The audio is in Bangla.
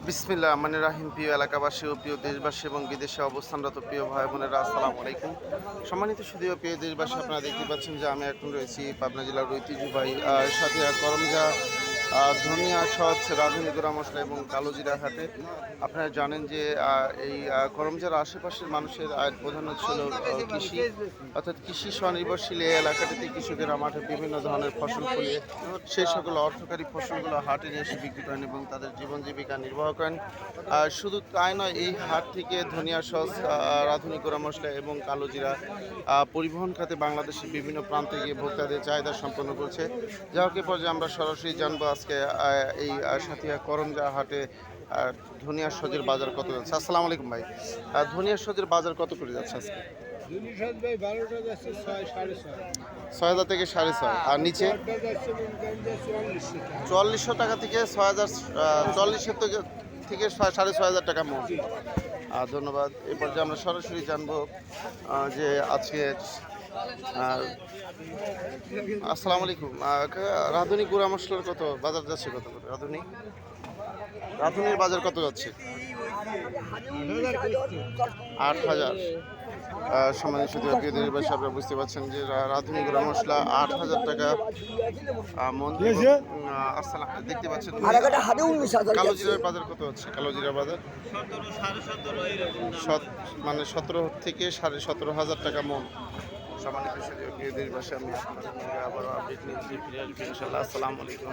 বিসমিল্লাহ মানে রাহিম। প্রিয় এলাকাবাসী ও প্রিয় দেশবাসী এবং বিদেশে অবস্থানরত প্রিয় ভাই বোনেরা, আসসালামু আলাইকুম। সম্মানিত সুধীয় প্রিয় দেশবাসী, আপনারা দেখতে পাচ্ছেন যে আমি এখন রয়েছি পাবনা জেলার ঐতিহ্যবাহী সাথিয়া করমজা ধনিয়া সচ রাঁধুনি গুঁড়া মশলা এবং কালোজিরা হাটে। আপনারা জানেন যে এই করমজার আশেপাশের মানুষের আয়ের প্রধান উৎস হল কৃষি, অর্থাৎ কৃষি স্বনির্ভরশীল এই এলাকাটিতে কৃষকেরা মাঠে বিভিন্ন ধরনের ফসল ফলিয়ে সেই সকল অর্থকারী ফসলগুলো হাটে নিয়ে এসে বিক্রি করেন এবং তাদের জীবন জীবিকা নির্বাহ করেন। শুধু তাই নয়, এই হাট থেকে ধনিয়া সস, রাঁধুনি গুঁড়া মশলা এবং কালোজিরা পরিবহন খাতে বাংলাদেশের বিভিন্ন প্রান্তে গিয়ে ভোক্তাদের চাহিদা সম্পন্ন করছে। যা হোক, পর্যায়ে আমরা সরাসরি জানবো আজকে এই সাথিয়া করমজা হাটে ধনিয়া সজের বাজার কত যাচ্ছে। আসসালামু আলাইকুম ভাই, ধনিয়া সজের বাজার কত করে যাচ্ছে আজকে? 6,000 থেকে 6,500, আর নিচে 4400 টাকা থেকে 6,000, 4400 থেকে 6,500 টাকা মন। ধন্যবাদ। এ পর্যায়ে আমরা সরাসরি জানবো যে আজকে আসসালামু আলাইকুম, রাঁধুনি গুঁড়া মশলার কত বাজার যাচ্ছে? কত করে রাঁধুনির বাজার কত যাচ্ছে? 8,000। সম্মানিত সুধীর প্রিয় দেশবাসী, আপনারা বুঝতে পারছেন যে রাঁধুনি গুঁড়া মশলা 8,000 টাকা মন। আসসালাম, দেখতে পাচ্ছেন কালোজিরার বাজার কত হচ্ছে? কালোজিরা বাজার মানে 17 থেকে 17,500 টাকা মন। সম্মানিত সুধীর প্রিয় দেশবাসী, আমি আপনাদের আবারও আপডেট নিয়ে ফিরে আসবো ইনশাল্লাহ। আসসালামু আলাইকুম।